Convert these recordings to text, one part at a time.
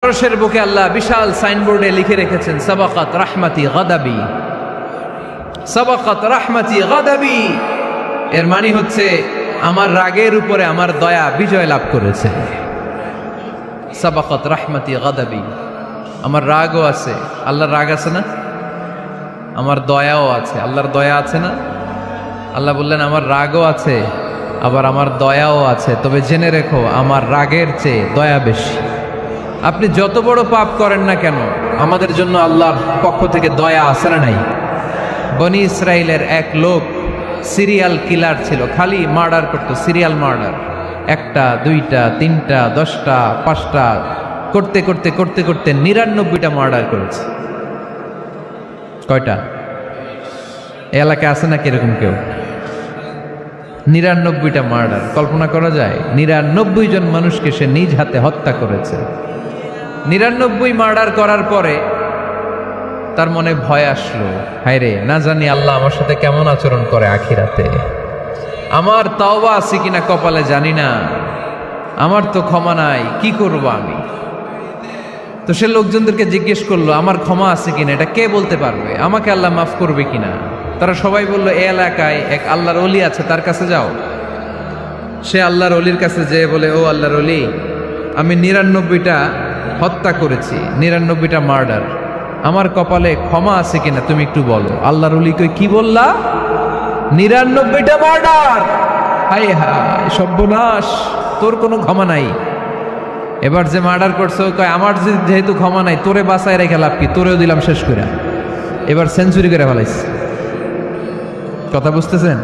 আরশের বুকে আল্লাহ বিশাল সাইনবোর্ডে লিখে রেখেছেন সাবাকাত রাহমাতি গাদাবি, সাবাকাত রাহমাতি গাদাবি। এর মানে হচ্ছে আমার রাগের উপরে আমার দয়া বিজয় লাভ করেছে। সাবাকাত রাহমাতি গাদাবি, আমার রাগও আছে, আল্লাহর রাগ আছে না, আমার দয়াও আছে, আল্লাহর দয়া আছে না। আল্লাহ বললেন আমার রাগও আছে আবার আমার দয়াও আছে, তবে জেনে রেখো আমার রাগের চেয়ে দয়া বেশি। আপনি যত বড় পাপ করেন না কেন, আমাদের জন্য আল্লাহর পক্ষ থেকে দয়া আছে না নাই? বনি ইসরাইলের এক লোক সিরিয়াল কিলার ছিল, খালি মার্ডার করতো, সিরিয়াল মার্ডার, একটা দুইটা তিনটা 10টা 5টা করতে করতে করতে করতে 99টা মার্ডার করেছে। কয়টা? এই এলাকায় আছে না কিরকম কেউ? 99টা মার্ডার। কল্পনা করা যায়? 99 জন মানুষকে সে নিজ হাতে হত্যা করেছে। 99 মার্ডার করার পরে তার মনে ভয় আসলো, হায়রে না জানি আল্লাহ আমার সাথে কেমন আচরণ করে আখিরাতে, আমার তাওবা আছে কিনা কপালে জানি না, আমার তো ক্ষমা নাই, কি করব আমি? তো সে লোকজনদেরকে জিজ্ঞেস করলো আমার ক্ষমা আছে কিনা, এটা কে বলতে পারবে, আমাকে আল্লাহ মাফ করবে কিনা? তারা সবাই বলল এই এলাকায় এক আল্লাহর ওলি আছে, তার কাছে যাও। সে আল্লাহর ওলির কাছে যেয়ে বলে, ও আল্লাহর ওলি, আমি 99টা হত্যা করেছি, 99টা মার্ডার, আমার কপালে ক্ষমা আছে কিনা তুমি একটু বলো। আল্লাহর ওলি কই, কি বললা? 99টা মার্ডার? হায় হায় সর্বনাশ, তোর কোনো ক্ষমা নাই। এবার যে মার্ডার করছে কয় আমার যেহেতু ক্ষমা নাই, তোরে বাঁচায় রেখে লাভ কি, তোরেও দিলাম শেষ করে। এবার সেঞ্চুরি করে ফেলাইছে। কথা বুঝতেছেন?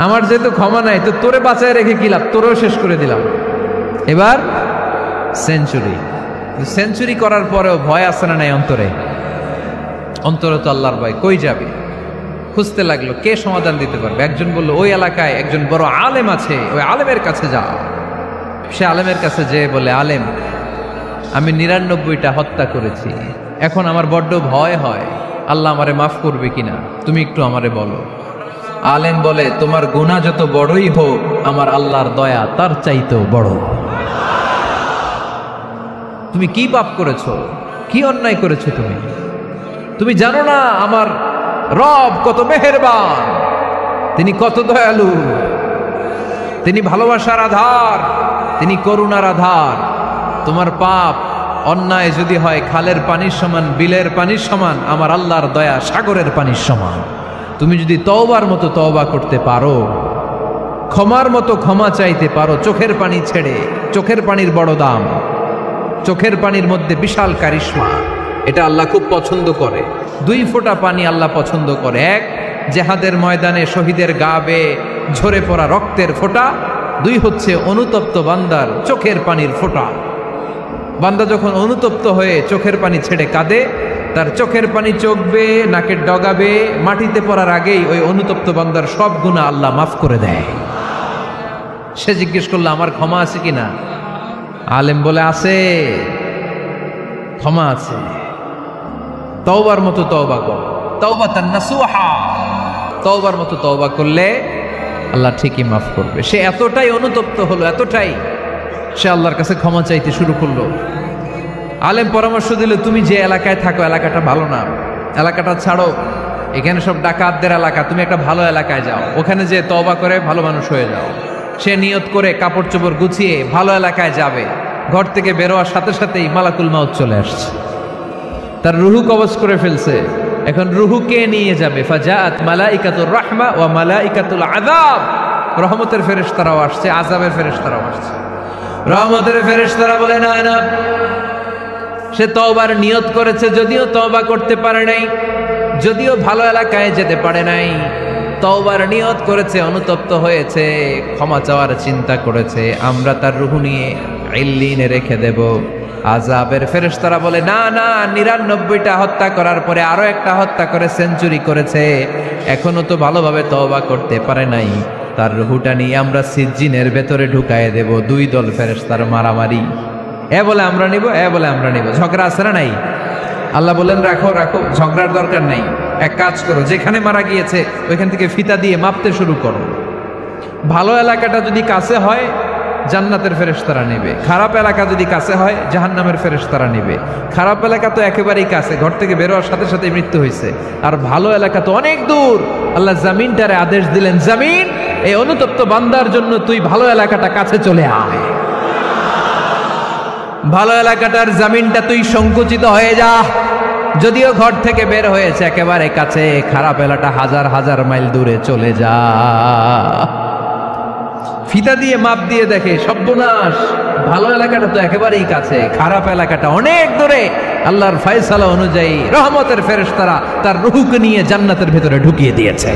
আমার যেহেতু ক্ষমা নাই, তো তোরে বাঁচায় রেখে কি লাভ, তোরেও শেষ করে দিলাম। এবার সেঞ্চুরি। সেঞ্চুরি করার পরেও ভয় আসে না নাই অন্তরে? অন্তরে তো আল্লাহর ভয়, কই যাবে? খুঁজতে লাগলো কে সমাধান দিতে পারবে। একজন বলল ওই এলাকায় একজন বড় আলেম আছে, ওই আলেমের কাছে যাও। সে আলেমের কাছে যেয়ে বলে, আলেম আমি 99টা হত্যা করেছি, এখন আমার বড্ড ভয় হয়, আল্লাহ আমারে মাফ করবে কিনা, তুমি একটু আমারে বলো। আলেম বলে, তোমার গুনাহ যত বড়ই হোক, আমার আল্লাহর দয়া তার চাইতেও বড়। তুমি কি পাপ করেছো, কি অন্যায় করেছো তুমি? তুমি জানো না আমার রব কত মেহেরবান, তিনি কত দয়ালু, তিনি ভালোবাসার আধার, তিনি করুণার আধার। তোমার পাপ অন্যায় যদি হয় খালের পানির সমান, বিলের পানির সমান, আমার আল্লাহর দয়া সাগরের পানির সমান। তুমি যদি তওবার মতো তওবা করতে পারো, ক্ষমার মতো ক্ষমা চাইতে পারো, চোখের পানি ছেড়ে, চোখের পানির বড় দাম, চোখের পানির মধ্যে বিশাল কারিশমা, এটা আল্লাহ খুব পছন্দ করে। 2 ফোঁটা পানি আল্লাহ পছন্দ করে। এক, জেহাদের ময়দানে শহীদের গা বেয়ে ঝরে পড়া রক্তের ফোঁটা। 2 হচ্ছে অনুতপ্ত বান্দার চোখের পানির ফোঁটা। বান্দা যখন অনুতপ্ত হয়ে চোখের পানি ছেড়ে কাঁদে, তার চোখের পানি চোখ বেয়ে নাকের ডগা বেয়ে মাটিতে পড়ার আগেই ওই অনুতপ্ত বান্দার সব গুনাহ আল্লাহ মাফ করে দেয়। সে জিজ্ঞেস করলো আমার ক্ষমা আছে কিনা? আলেম বলে আছে, ক্ষমা আছে। তওবার মতো তওবা কর, তাওবাতান নাসুহা, তওবার মতো তওবা করলে আল্লাহ ঠিকই মাফ করবে। সে এতটাই অনুতপ্ত হলো, এতটাই, সে আল্লাহর কাছে ক্ষমা চাইতে শুরু করলো। আলেম পরামর্শ দিল, তুমি যে এলাকায় থাকো এলাকাটা ভালো না, এলাকাটা ছাড়ো, এখানে সব ডাকাতদের এলাকা, তুমি একটা ভালো এলাকায় যাও, ওখানে যে তওবা করে ভালো মানুষ হয়ে যাও। সে নিয়ত করে কাপড় চোপড় গুছিয়ে ভালো এলাকায় যাবে। ঘর থেকে বেরোয়ার সাথে সাথেই মালাকুল মাউত চলে আসছে, তার রুহু কবজ করে ফেলছে। এখন রুহু কে নিয়ে যাবে? ফাজাআত মালাইকাতুর রাহমা ওয়া মালাইকাতুল আযাব। রহমতের ফেরেশতারাও আসছে, আযাবের ফেরেশতারাও আসছে। রহমতের ফেরেশতারা বলে না না, সে তওবার নিয়ত করেছে, যদিও তওবা করতে পারে নাই, যদিও ভালো এলাকায় যেতে পারে নাই, তওবার নিয়ত করেছে, অনুতপ্ত হয়েছে, ক্ষমা চাওয়ার চিন্তা করেছে, আমরা তার রুহু নিয়ে ইল্লিনে রেখে দেব। আযাবের ফেরেশতারা বলে না না, 99টা হত্যা করার পরে আরো একটা হত্যা করে সেঞ্চুরি করেছে, এখনো তো ভালোভাবে তওবা করতে পারে নাই, তার রুহুটা নিয়ে আমরা সিজ্জিনের ভেতরে ঢুকায়ে দেব। 2 দল ফেরেশতার মারামারি, এ বলে আমরা নিব, এ বলে আমরা নিব। ঝগড়া আছে না নাই? আল্লাহ বলেন রাখো রাখো, ঝগড়ার দরকার নাই। এক কাজ করো, যেখানে মারা গিয়েছে ওইখান থেকে ফিতা দিয়ে মাপতে শুরু করো। ভালো এলাকাটা যদি কাছে হয় জান্নাতের ফেরেশতারা নেবে, খারাপ এলাকা যদি কাছে হয় জাহান্নামের ফেরেশতারা নেবে। খারাপ এলাকা তো একেবারেই কাছে, ঘর থেকে বের হওয়ার সাথে সাথে মৃত্যু হয়েছে, আর ভালো এলাকা তো অনেক দূর। আল্লাহ জামিনটারে আদেশ দিলেন, জামিন এই অনুতপ্ত বান্দার জন্য তুই ভালো এলাকাটা কাছে চলে আয়, ভালো এলাকাটার জামিনটা তুই সংকুচিত হয়ে যা। যদিও ঘর থেকে বের হয়েছে একেবারে কাছে, খারাপ এলাকা হাজার হাজার মাইল দূরে চলে যা। ফিতা দিয়ে মাপ দিয়ে দেখে সর্বনাশ, ভালো এলাকাটা তো একেবারেই কাছে, খারাপ এলাকাটা অনেক দূরে। আল্লাহর ফয়সালা অনুযায়ী রহমতের ফেরেশতারা তার রূহকে নিয়ে জান্নাতের ভেতরে ঢুকিয়ে দিয়েছে।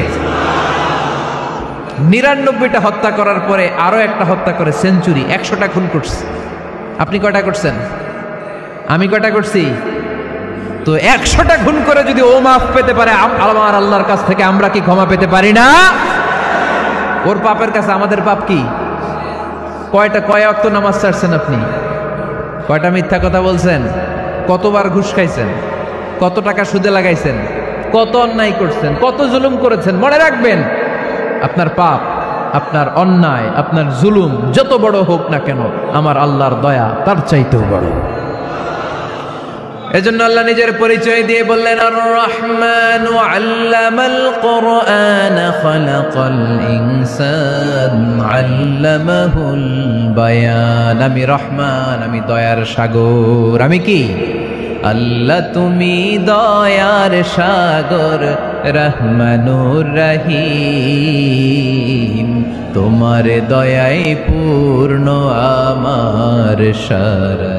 99টা হত্যা করার পরে আরো একটা হত্যা করে সেঞ্চুরি, 100টা খুন করছে। আপনি কয়টা করছেন? আমি কয়টা করছি? তো 100টা খুন করে যদি ও মাফ পেতে পারে আমার আল্লাহর কাছ থেকে, আমরা কি ক্ষমা পেতে পারি না? ওর পাপের কাছে আমাদের পাপ কি? কয় ওয়াক্ত নামাজ ছাড়ছেন আপনি? কয়টা মিথ্যা কথা বলছেন? কতবার ঘুষ খাইছেন? কত টাকা সুদে লাগাইছেন? কত অন্যায় করছেন? কত জুলুম করেছেন? মনে রাখবেন, আপনার পাপ, আপনার অন্যায়, আপনার জুলুম যত বড় হোক না কেন, আমার আল্লাহর দয়া তার চাইতেও বড়। এজন্য আল্লাহ নিজের পরিচয় দিয়ে বললেন, আর রহমানু আল্লামাল কুরআন খালাকাল ইনসান আল্লামাহুল বায়ান। আমি রহমান, আমি দয়ার সাগর। আমি কি? আল্লাহ তুমি দয়ার সাগর, রহমানুর রহিম। তোমার দয়াই পূর্ণ আমার সারানিশিদিন,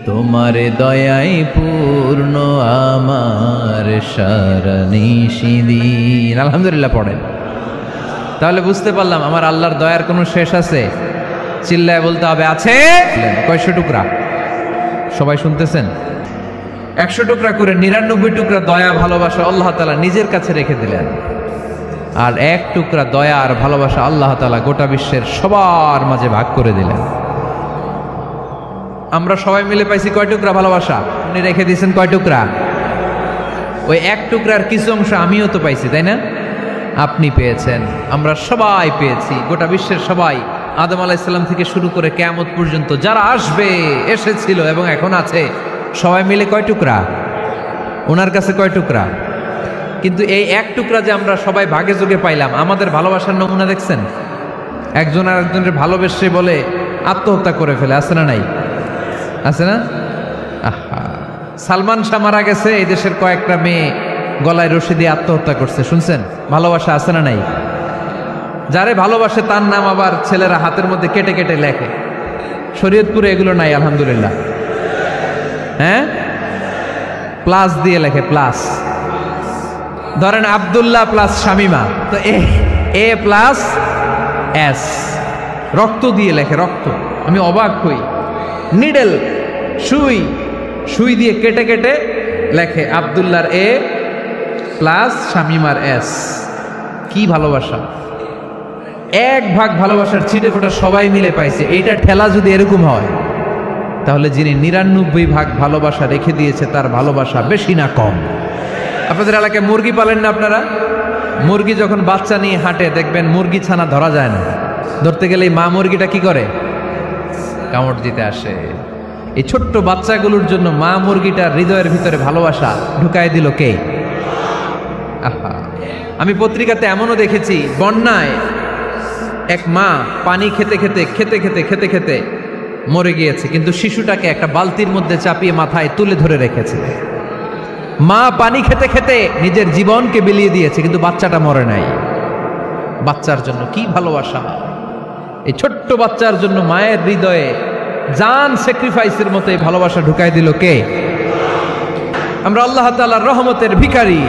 তোমার দয়াই পূর্ণ আমার সারানিশিদিন। আলহামদুলিল্লাহ পড়েন। তাহলে বুঝতে পারলাম আমার আল্লাহর দয়ার কোনো শেষ আছে? চিল্লায় বলতে হবে, আছে। কয়শো টুকরা? সবাই শুনতেছেন? 100 টুকরা করে 99 টুকরা দয়া ভালোবাসা আল্লাহ তাআলা নিজের কাছে রেখে দিলেন, আর 1 টুকরা দয়া আর ভালোবাসা আল্লাহ তাআলা গোটা বিশ্বের সবার মাঝে ভাগ করে দিলেন। আমরা সবাই মিলে পাইছি কয় টুকরা ভালোবাসা? উনি রেখে দিয়েছেন কয় টুকরা? ওই 1 টুকরার কিছু অংশ আমিও তো পাইছি, তাই না? আপনি পেয়েছেন, আমরা সবাই পেয়েছি, গোটা বিশ্বের সবাই, আদম আলাইহিস সালাম থেকে শুরু করে কিয়ামত পর্যন্ত যারা আসবে, এসেছিল এবং এখন আছে, সবাই মিলে কয় টুকরা? ওনার কাছে কয় টুকরা? কিন্তু এই 1 টুকরা যে আমরা সবাই ভাগে যোগে পাইলাম, আমাদের ভালোবাসার নমুনা দেখছেন? একজন আর একজনের ভালোবেসে বলে আত্মহত্যা করে ফেলে, আছে না নাই? আছে না? আহা, সালমান শাহ মারা গেছে, এই দেশের কয়েকটা মেয়ে গলায় রশি দিয়ে আত্মহত্যা করছে, শুনছেন? ভালোবাসা আছে না নাই? যারে ভালোবাসে তার নাম আবার ছেলেরা হাতের মধ্যে কেটে কেটে লেখে। শরীয়তপুরে এগুলো নাই, আলহামদুলিল্লাহ। হ্যাঁ, প্লাস দিয়ে লেখে, প্লাস। ধরেন আব্দুল্লাহ প্লাস শামিমা, তো এ প্লাস এস, রক্ত দিয়ে লেখে, রক্ত। আমি অবাক হই, নিডেল, সুই দিয়ে কেটে কেটে লেখে আব্দুল্লাহর এ প্লাস শামিমার এস। কি ভালোবাসা! 1 ভাগ ভালোবাসার ছিটে ফোটা সবাই মিলে পাইছে। এইটা ঠেলা যদি এরকম হয়, তাহলে যিনি 99 ভাগ ভালোবাসা রেখে দিয়েছে তার ভালোবাসা বেশি না কম? আপনাদের এলাকায় মুরগি পালেন না আপনারা? মুরগি যখন বাচ্চা নিয়ে হাঁটে, দেখবেন মুরগি ছানা ধরা যায় না, ধরতে গেলে মা মুরগিটা কি করে? কামড় দিতে আসে। এই ছোট্ট বাচ্চাগুলোর জন্য মা মুরগিটার হৃদয়ের ভিতরে ভালোবাসা ঢুকায় দিল কে? আহা, আমি পত্রিকাতে এমনও দেখেছি, বন্যায় এক মা পানি খেতে খেতে মরে গিয়েছে, কিন্তু শিশুটাকে একটা বালতির মধ্যে চাপিয়ে মাথায় তুলে ধরে রেখেছে। মা পানি খেতে খেতে নিজের জীবনকে বিলিয়ে দিয়েছে, কিন্তু বাচ্চাটা মরে নাই। বাচ্চার জন্য কি ভালোবাসা! এই ছোট্ট বাচ্চার জন্য মায়ের হৃদয়ে জান স্যাক্রিফাইসের মতো এই ভালোবাসা ঢুকাই দিল কে? আমরা আল্লাহ তাআলার রহমতের ভিখারি।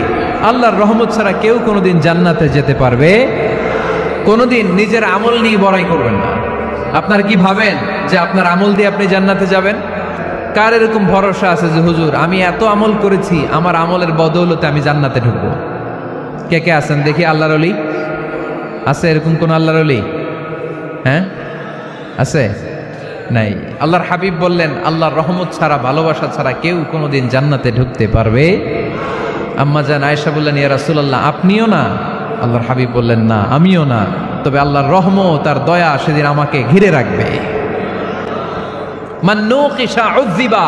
আল্লাহর রহমত ছাড়া কেউ কোনোদিন জান্নাতে যেতে পারবে? কোনোদিন নিজের আমল নিয়ে বড়াই করবেন না। আপনারা কি ভাবেন যে আপনার আমল দিয়ে আপনি জান্নাতে যাবেন? কার এরকম ভরসা আছে যে হুজুর আমি এত আমল করেছি, আমার আমলের বদৌলতে আমি জান্নাতে ঢুকবো? কে কে আছেন দেখি আল্লাহর ওলি? আছে এরকম কোন আল্লাহর ওলি? হ্যাঁ, আছে? নাই। আল্লাহর হাবিব বললেন, আল্লাহর রহমত ছাড়া, ভালোবাসা ছাড়া কেউ কোনোদিন জান্নাতে ঢুকতে পারবে? আম্মা জান আয়েশা বললেন, ইয়া রাসূলুল্লাহ আপনিও না? আল্লাহর হাবিব বললেন, না আমিও না। তবে আল্লাহর রহমত আর দয়া সেদিন আমাকে ঘিরে রাখবে। মান নুকিশা উযিবা,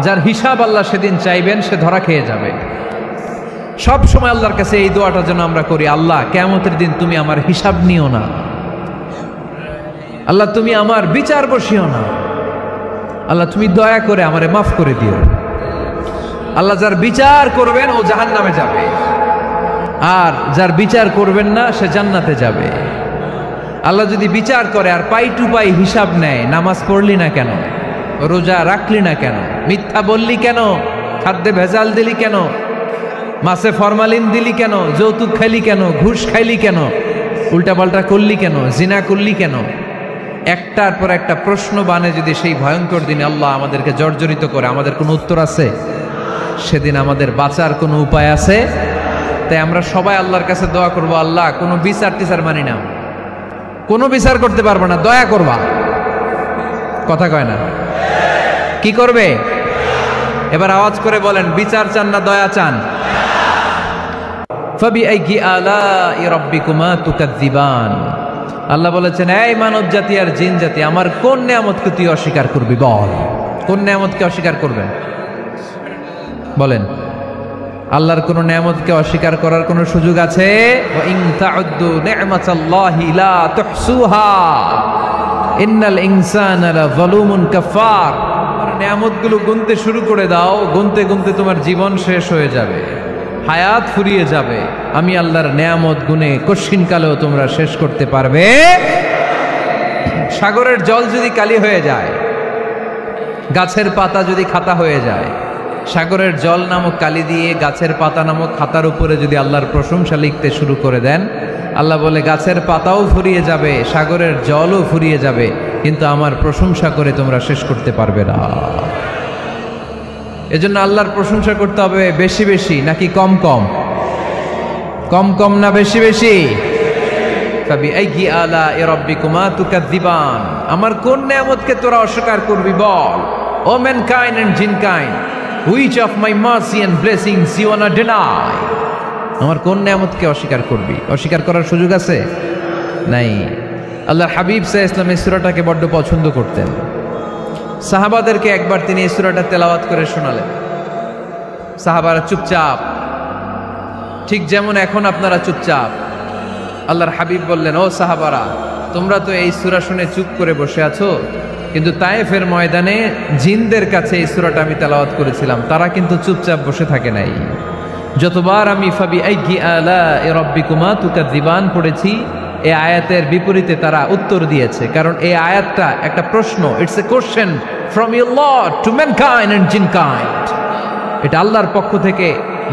যার হিসাব আল্লাহ সেদিন চাইবেন সে ধরা খেয়ে যাবে। সব সময় আল্লাহর কাছে এই দোয়াটা যেন আমরা করি, আল্লাহ কিয়ামতের দিন তুমি আমার হিসাব নিও না, আল্লাহ তুমি আমার বিচার বসিও না, আল্লাহ তুমি দয়া করে আমারে মাফ করে দিও। আল্লাহ যার বিচার করবেন ও জাহান্নামে যাবে, আর যার বিচার করবেন না সে জান্নাতে যাবে। আল্লাহ যদি বিচার করে আর পাই টু পাই হিসাব নেয়, নামাজ পড়লি না কেন, রোজা রাখলি না কেন, মিথ্যা বললি কেন, খাদ্যে ভেজাল দিলি কেন, মাছে ফরমালিন দিলি কেন, যৌতুক খাইলি কেন, ঘুষ খাইলি কেন, উল্টাপাল্টা করলি কেন, জিনা করলি কেন, একটার পর একটা প্রশ্ন বানে যদি সেই ভয়ঙ্কর দিনে আল্লাহ আমাদেরকে জর্জরিত করে, আমাদের কোনো উত্তর আছে? সেদিন আমাদের বাঁচার কোনো উপায় আছে? তাই আমরা সবাই আল্লাহর কাছে দোয়া করবো, আল্লাহ কোনো বিচার টিচার মানি না, কোনো বিচার করতে পারবো না, দয়া করবা। কথা কয় না? কি করবে? এবার আওয়াজ করে বলেন, বিচার চান না দয়া চান? ফাবিআইয়ি আলাই রাব্বিকুমা তুকাযযিবান। আল্লাহ বলেছেন, এই মানব জাতি আর জিন জাতি, আমার কোন নিয়ামতকে তুই অস্বীকার করবি? বল, কোন নিয়ামতকে অস্বীকার করবেন? বলেন, আল্লাহর কোন নিয়ামতকে অস্বীকার করার কোন সুযোগ আছে? ওয়া ইন তাউদ্দু নি'মাতাল্লাহি লা তুহসুহা ইন্নাল ইনসানা লাযালুমুন কাফার। নিয়ামতগুলো গুনতে শুরু করে দাও, গুনতে গুনতে তোমার জীবন শেষ হয়ে যাবে, হায়াত ফুরিয়ে যাবে। আমি আল্লাহর নিয়ামত গুনে কশিনকালেও তোমরা শেষ করতে পারবে? সাগরের জল যদি কালি হয়ে যায়, গাছের পাতা যদি খাতা হয়ে যায়, সাগরের জল নামক কালি দিয়ে গাছের পাতা নামক খাতার উপরে যদি আল্লাহর প্রশংসা লিখতে শুরু করে দেন, আল্লাহ বলে গাছের পাতাও ফুরিয়ে যাবে, সাগরের জলও ফুরিয়ে যাবে, কিন্তু আমার প্রশংসা করে তোমরা শেষ করতে পারবে না। এজন্য আল্লাহর প্রশংসা করতে হবে বেশি বেশি নাকি কম কম? কম কম না বেশি বেশি? ফাবিআইয়ি আলাই রাব্বিকুমা তুকাযযিবান। আমার কোন নিয়ামতকে তোরা অস্বীকার করবি? বল, O mankind and jinnkind, which of my mercy and blessings you wanna deny? আমার কোন নিয়ামতকে অস্বীকার করবি? অস্বীকার করার সুযোগ আছে? নাই। আল্লাহর হাবিব সাল্লাল্লাহু আলাইহি ওয়াসাল্লাম এই সূরাটাকে বড্ড পছন্দ করতেন। সাহাবাদেরকে একবার তিনি এই সূরাটা তেলাওয়াত করে শোনালেন। সাহাবারা চুপচাপ, ঠিক যেমন এখন আপনারা চুপচাপ। আল্লাহর হাবিব বললেন, ও সাহাবারা, তোমরা তো এই সূরা শুনে চুপ করে বসে আছো, কিন্তু তায়েফের ময়দানে জিনদের কাছে এই সূরাটা আমি তেলাওয়াত করেছিলাম, তারা কিন্তু চুপচাপ বসে থাকে নাই। যতবার আমি ফাবিআইয়ি আলাই রাব্বিকুমা তুকাযযিবান পড়েছি, এই আয়াতের বিপরীতে তারা উত্তর দিয়েছে, কারণ এই আয়াতটা একটা প্রশ্ন। It's a question from your lord to mankind and jinnkind. এটা আল্লাহর পক্ষ থেকে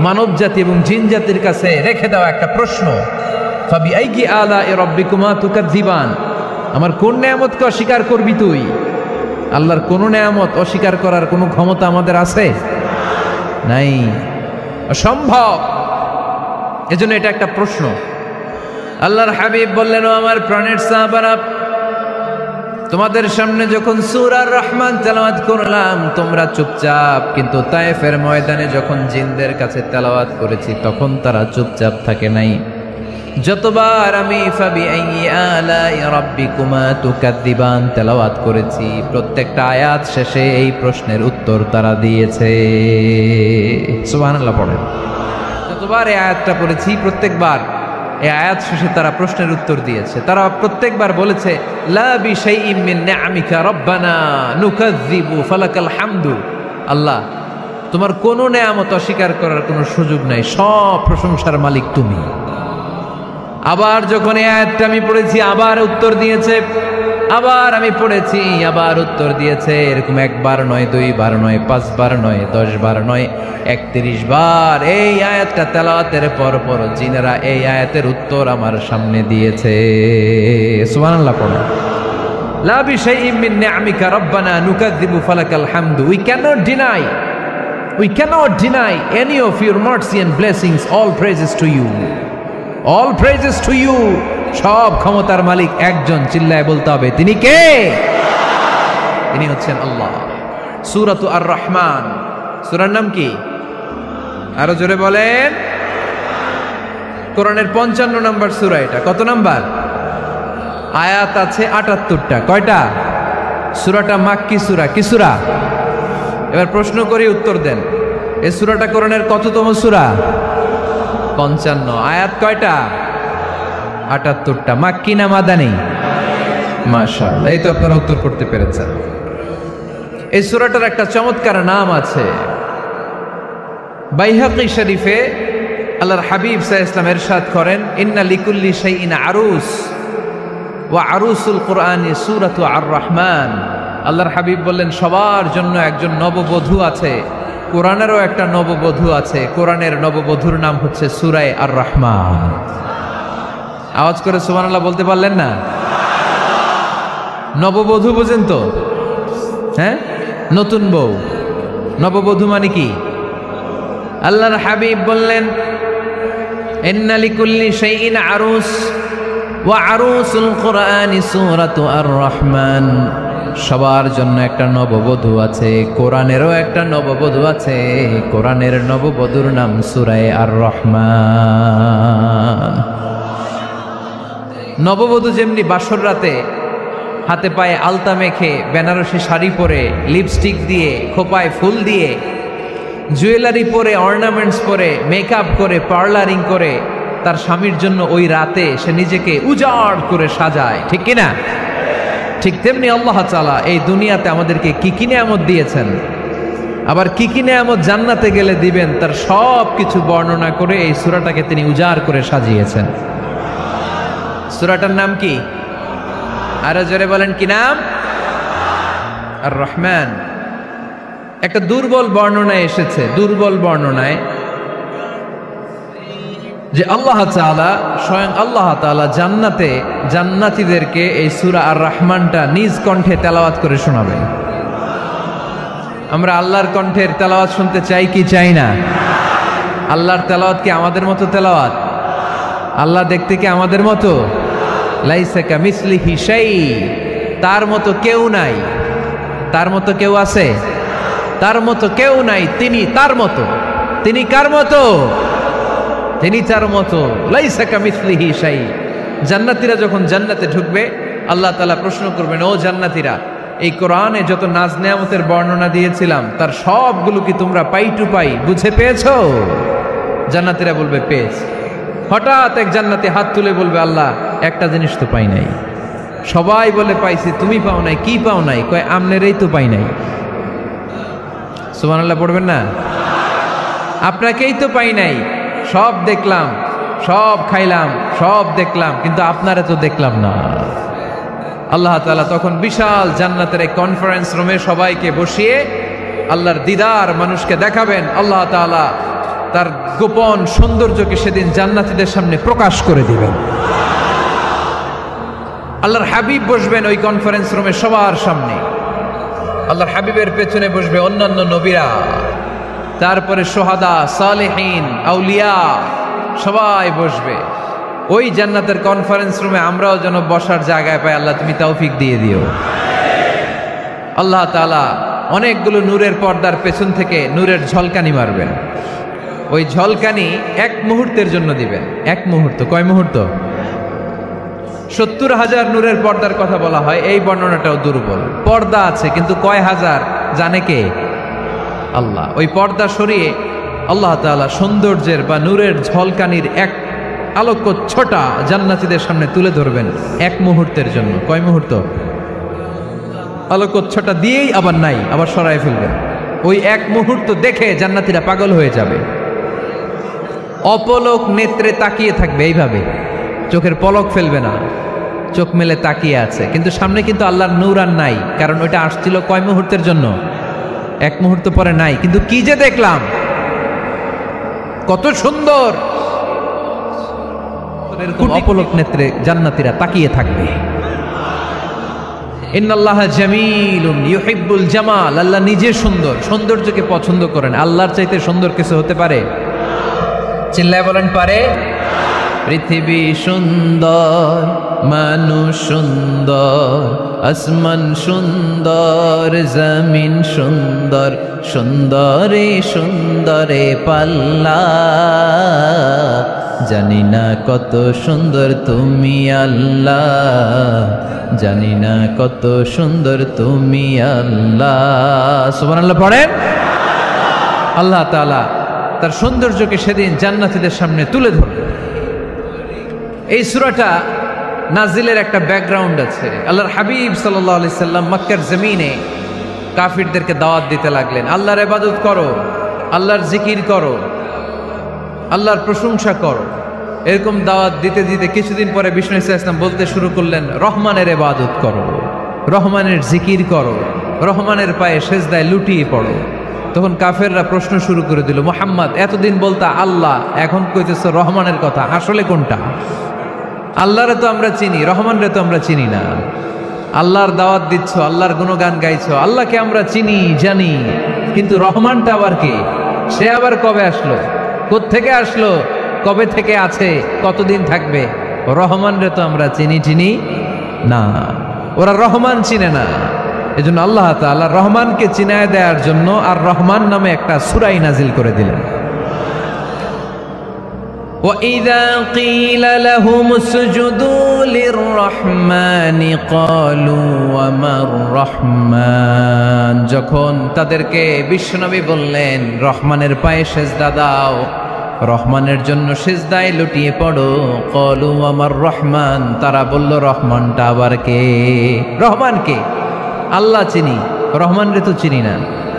মানব জাতি এবং জিন জাতির কাছে রেখে দেওয়া একটা প্রশ্ন। ফাবিআইয়ি আলাই রাব্বিকুমা তুকাযযিবান, আমার কোন নিয়ামতকে অস্বীকার করবি তুই? আল্লাহর কোন নিয়ামত অস্বীকার করার কোনো ক্ষমতা আমাদের আছে? নাই, অসম্ভব। এজন্য এটা একটা প্রশ্ন। আল্লাহর হাবিব বললেন, ও আমার প্রাণের সাহাবারা, তোমাদের সামনে যখন সূরা আর-রহমান তেলাওয়াত করলাম তোমরা চুপচাপ, কিন্তু তায়েফের ময়দানে যখন জিনদের কাছে তেলাওয়াত করেছি তখন তারা চুপচাপ থাকে নাই। যতবার আমি ফাবিআইয়ি আলাই রাব্বিকুমা তুকাযযিবান তেলাওয়াত করেছি, প্রত্যেকটা আয়াত শেষে এই প্রশ্নের উত্তর তারা দিয়েছে। সুবহানাল্লাহ পড়েন। যতবার এই আয়াতটা পড়েছি প্রত্যেকবার এই আয়াত শেষে তারা প্রশ্নের উত্তর দিয়েছে। তারা প্রত্যেকবার বলেছে, লা বিশাইইম মিন নিআমিকা রাব্বানা নুকাযযিবু ফালাকাল হামদু। আল্লাহ, তোমার কোনো নিয়ামত অস্বীকার করার কোনো সুযোগ নাই, সব প্রশংসার মালিক তুমি। আবার যখন এই আয়াতটা আমি পড়েছি আবার উত্তর দিয়েছে, আবার আমি পড়েছি আবার উত্তর দিয়েছে। এরকম একবার নয়, দুইবার নয়, 5 বার নয়, 10 বার নয়, 31 বার এই আয়াতটা তেলাওয়াতের পর পর জিনেরা এই আয়াতের উত্তর আমার সামনে দিয়েছে। সুবহানাল্লাহ পড়ো। লা বিশাইইম মিন নিআমিকা রাব্বানা নুকাযযিবু ফালাকাল হামদু। We cannot deny any of your mercy and blessings. All praises to you. All praises to you. সব ক্ষমতার মালিক একজন, চিল্লায় বলতে হবে, তিনি কে? তিনি হচ্ছেন আল্লাহ। সূরাতু আর-রহমান, সূরার নাম কি? আরো জোরে বলেন। কোরআনের 55 নম্বর সূরা। এটা কত নাম্বার? আয়াত আছে ৭৮টা। কয়টা? সূরাটা মাক্কি সূরা। কি সূরা? এবার প্রশ্ন করি, উত্তর দেন। এই সূরাটা কোরআনের কততম সূরা? ৫৫। আয়াত কয়টা? ৭৮টা। মাক্কি না মাদানী? মাশাআল্লাহ, এই তো আপনারা উত্তর করতে পেরেছেন। এই সূরাটার একটা চমৎকার নাম আছে। বাইহাকী শরীফে আল্লাহর হাবিব সাল্লাল্লাহু আলাইহি ওয়াসাল্লাম ইরশাদ করেন, ইন্না লিকুল্লি শাইইন আরুস ওয়া আরুসুল কুরআনি সূরাতু আর রহমান। আল্লাহর হাবিব বললেন, সবার জন্য একজন নববধূ আছে, কোরআনেরও একটা নববধূ আছে। কোরআনের নববধূর নাম হচ্ছে সূরা আর রহমান। আওয়াজ করে সুবহানাল্লাহ বলতে পারলেন না? নববধূ বোঝেন তো? হ্যাঁ, নতুন বউ। নববধূ মানে কি? আল্লাহর হাবিব বললেন, ইন্না লিকুল্লি শাইইন আরুস ওয়া আরুসুল কুরআনি সূরাতু আর রহমান। সবার জন্য একটা নববধূ আছে, কোরআনেরও একটা নববধূ আছে। কোরআনের নববধূর নাম সূরা আর রহমান। নববধূ যেমনি বাসর রাতে হাতে পায়ে আলতা মেখে, বেনারসি শাড়ি পরে, লিপস্টিক দিয়ে, খোপায় ফুল দিয়ে, জুয়েলারি পরে, অর্নামেন্টস পরে, মেকআপ করে, পার্লারিং করে তার স্বামীর জন্য ওই রাতে সে নিজেকে উজাড় করে সাজায়, ঠিক কিনা? ঠিক তেমনি আল্লাহ তাআলা এই দুনিয়াতে আমাদেরকে কি কি নিয়ামত দিয়েছেন, আবার কি কি নিয়ামত জান্নাতে গেলে দিবেন, তার সব কিছু বর্ণনা করে এই সূরাটাকে তিনি উজাড় করে সাজিয়েছেন। সূরাটার নাম কি? আরো জোরে বলেন, কি নাম? আর রহমান। একটা দুর্বল বর্ণনায় এসেছে, দুর্বল বর্ণনায়, যে আল্লাহ তাআলা, স্বয়ং আল্লাহ তাআলা জান্নাতে জান্নাতীদেরকে এই সূরা আর রহমানটা নিজ কণ্ঠে তেলাওয়াত করে শোনাবেন। আমরা আল্লাহর কণ্ঠের তেলাওয়াত শুনতে চাই কি চাই না? আল্লাহর তেলাওয়াত কি আমাদের মতো তেলাওয়াত? আল্লাহ দেখতে কি আমাদের মতো? লাইসা কামিসলিহি শাই, তার মতো কেউ নাই। তার মতো কেউ আছে? তার মতো কেউ নাই। তিনি তার মতো। তিনি কার মতো? তিনি তার মতো। লাইসা কামিসলিহি শাই। জান্নাতীরা যখন জান্নাতে ঢুকবে, আল্লাহ তাআলা প্রশ্ন করবেন, ও জান্নাতীরা, এই কোরআনে যত নাজ নেয়ামতের বর্ণনা দিয়েছিলাম তার সবগুলো কি তোমরা পাই টু পাই বুঝে পেয়েছো? জান্নাতীরা বলবে পেয়েছি। হঠাৎ এক জান্নাতি হাত তুলে বলবে, আল্লাহ একটা জিনিস তো পাই নাই। সবাই বলে পাইছি, তুমি পাও নাই। কি পাও নাই? কয় আমনেরই তো পাই নাই। সুবহানাল্লাহ পড়বেন না? আপনাকেই তো পাই নাই। সব দেখলাম, সব খাইলাম, সব দেখলাম, কিন্তু আপনারে তো দেখলাম না। আল্লাহ তাআলা তখন বিশাল জান্নাতের এক কনফারেন্স রুমে সবাইকে বসিয়ে আল্লাহর দিদার মানুষকে দেখাবেন। আল্লাহ তাআলা তার গোপন সৌন্দর্যকে সেদিন জান্নাতীদের সামনে প্রকাশ করে দিবেন। আল্লাহর হাবিব বসবেন ওই কনফারেন্স রুমে সবার সামনে। আল্লাহর হাবিবের পেছনে বসবে অন্যান্য নবীরা, তারপরে সোহাদা, সালেহীন, আউলিয়া সবাই বসবে ওই জান্নাতের কনফারেন্স রুমে। আমরাও যেন বসার জায়গায় পাই, আল্লাহ তুমি তৌফিক দিয়ে দিও। আল্লাহ তাআলা অনেকগুলো নূরের পর্দার পেছন থেকে নূরের ঝলকানি মারবেন। ওই ঝলকানি এক মুহূর্তের জন্য দিবেন। এক মুহূর্ত। কয় মুহূর্ত? ৭০,০০০ নূরের পর্দার কথা বলা হয়। এই বর্ণনাটাও দুর্বল। পর্দা আছে কিন্তু কয় হাজার জানে কে? আল্লাহ। ওই পর্দা সরিয়ে আল্লাহ তাআলা সৌন্দর্যের বা নূরের ঝলকানির এক আলোকচ্ছটা জান্নাতীদের সামনে তুলে ধরবেন এক মুহূর্তের জন্য। কয় মুহূর্ত? আলোকচ্ছটা দিয়েই আবার নাই, আবার সরায় ফেলবেন। ওই এক মুহূর্ত দেখে জান্নাতীরা পাগল হয়ে যাবে, অপলক নেত্রে তাকিয়ে থাকবে। এইভাবে চোখের পলক ফেলবে না, চোখ মেলে তাকিয়ে আছে। কিন্তু সামনে কিন্তু আল্লাহর নূর আর নাই, কারণ ওইটা আসছিল কয় মুহূর্তের জন্য? এক মুহূর্ত পরে নাই। কিন্তু কি যে দেখলাম, কত সুন্দর! অপলক নেত্রে জান্নাতীরা তাকিয়ে থাকবে। ইন্নাল্লাহা জামিলুন ইউহিব্বুল জামাল। আল্লাহ নিজে সুন্দর, সৌন্দর্যকে পছন্দ করেন। আল্লাহর চাইতে সুন্দর কিছু হতে পারে? চিল্লায় বলেন, পারে? পৃথিবী সুন্দর, মানুষ সুন্দর, আসমান সুন্দর, জমিন সুন্দর, সুন্দরে সুন্দরে পাল্লা, জানি না কত সুন্দর তুমি আল্লাহ, জানি না কত সুন্দর তুমি আল্লাহ। সুবহানাল্লাহ পড়েন। আল্লাহ তাআলা তার সৌন্দর্যকে সেদিন জান্নাতীদের সামনে তুলে ধরবেন। এই সূরাটা নাজিলের একটা ব্যাকগ্রাউন্ড আছে। আল্লাহর হাবিব সাল্লাল্লাহু আলাইহি সাল্লাম মক্কার জমিনে কাফিরদেরকে দাওয়াত দিতে লাগলেন, আল্লাহর ইবাদত করো, আল্লাহর জিকির করো, আল্লাহর প্রশংসা করো। এরকম দাওয়াত দিতে দিতে কিছুদিন পরে বিষ্ণু ইসলাম বলতে শুরু করলেন, রহমানের ইবাদত করো, রহমানের জিকির করো, রহমানের পায়ে সেজদায় লুটিয়ে পড়ো। তখন কাফেররা প্রশ্ন শুরু করে দিল, মুহাম্মদ এতদিন বলতা আল্লাহ, এখন কইতেছ রহমানের কথা, আসলে কোনটা? আল্লাহরে তো আমরা চিনি, রহমানরে তো আমরা চিনি না। আল্লাহর দাওয়াত দিচ্ছ, আল্লাহর গুণগান গাইছো, আল্লাহকে আমরা চিনি জানি, কিন্তু রহমানটা আবার কে? সে আবার কবে আসলো, কোত্থেকে আসলো, কবে থেকে আছে, কতদিন থাকবে? রহমানরে তো আমরা চিনি না। ওরা রহমান চিনে না। এজন্য আল্লাহ তাআলা রহমানকে চিনায় দেওয়ার জন্য আর রহমান নামে একটা সূরাই নাজিল করে দিলেন। وَإِذَا قِيلَ لَهُمُ اسْجُدُوا لِلرَّحْمَنِ قَالُوا وَمَا الرَّحْمَنُ, যখন তাদেরকে বিশ্বনবী বললেন রহমানের পায়ে সেজদা দাও, রহমানের জন্য সেজদায় লুটিয়ে পড়ো, ক্বালু ওয়ামার রহমান, তারা বলল রহমানটা আবার কে? রহমান কে? আল্লাহ চিনি, রহমানরে তো চিনি না।